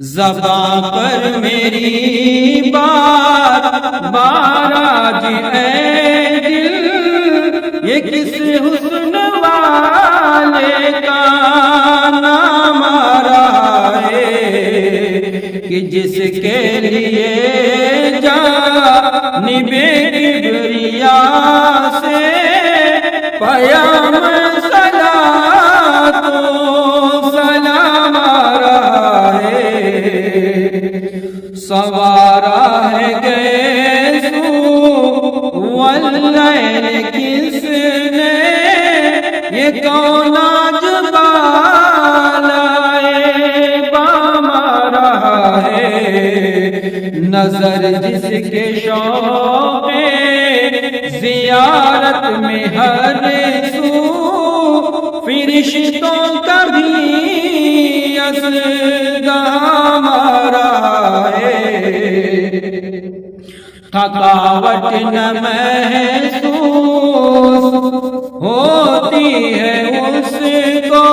زباں پر میری بار بار آج اے دل، یہ کس حسن والے کا نام آ رہا ہے کہ جس کے لیے جانب کبریا سے پیام صلاۃ و سلام آ رہا ہے، سوارا ہے گیسو واللیل کس نے یہ کون آج بالائے بام آ رہا ہے، نظر جس کے شوق زیارت میں ہر سو فرشتوں کا بھی اصغام آ رہا ہے، تھکاوٹ نہ محسوس ہوتی ہے اس کو،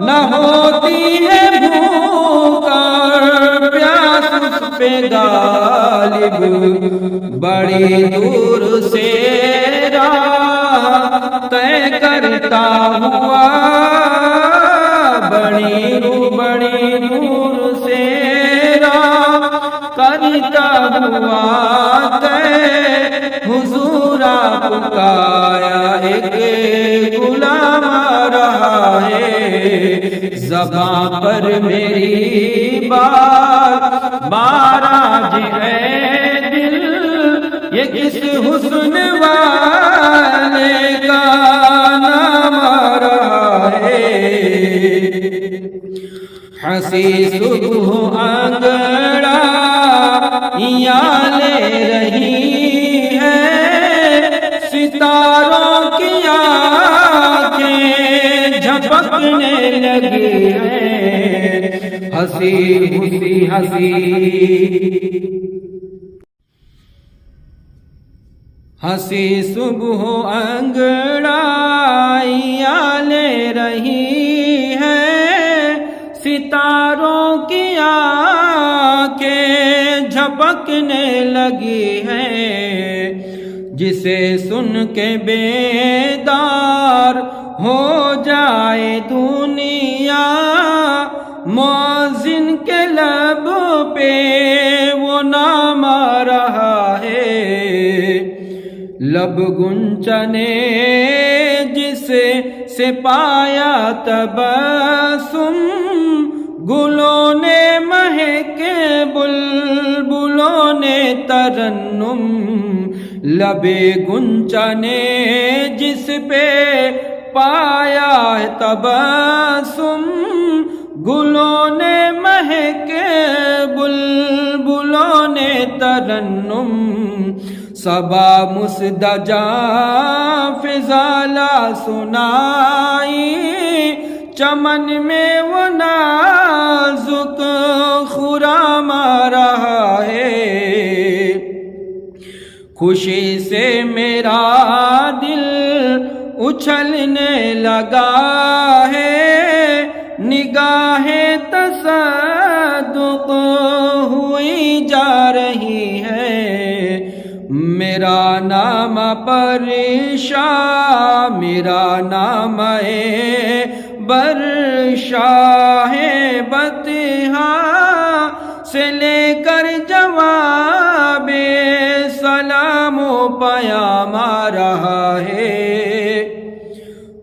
نہ ہوتی ہے بھوک اور پیاس اس پہ غالب، بڑی دور سے راہ طے کرتا ہوا، بڑی دور سے راہ کرتا ہوا طے، حضور آپ کا ایک غلام آ رہا ہے، زباں پر میری بار بار آج اے دل، یہ کس حسن والے کا نام آ رہا ہے، ہنسی صبح انگڑا یا لے رہی ہے، ستاروں کی آنکھیں جھپکنے لگی ہیں، ہنسی صبح انگڑائیاں لے رہی ہے، ستاروں کی آنکھیں جھپکنے لگی ہیں، جسے سن کے بیدار ہو جائے دنیا، مؤذن کے لب پہ وہ نام آ رہا ہے، لب گنچنے جس سے پایا تبسم، گلوں نے مہک بلبلوں نے ترنم، لب گنچنے جس پہ پایا تبسم، گلوں نے مہک بلبلوں نے ترنم، صبا مزدجا فضالہ سنائی، چمن میں وہ نازک خرام آ رہا ہے، خوشی سے میرا دل اچھلنے لگا ہے، نگاہیں تصدق ہوئی جا رہی ہے، میرا نام پرشاہ، میرا نام برشاہ بطحا سے لے کر جواب سلام و پیام آ رہا ہے،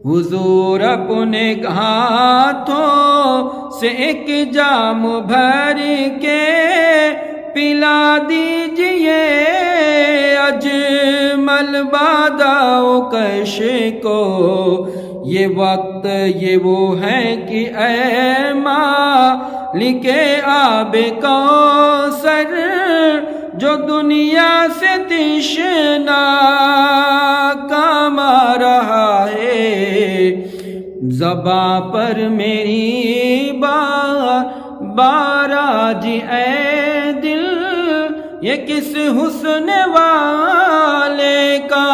حضور اپنے ہاتھوں سے ایک جام بھر کے پلا دیجئے اجمل باداؤ کش کو، یہ وقت یہ وہ ہے کہ اے مالک آب کوثر، جو دنیا سے تشنا کام آ رہا ہے، زباں پر میری بار آج اے دل، یہ کس حسن والے کا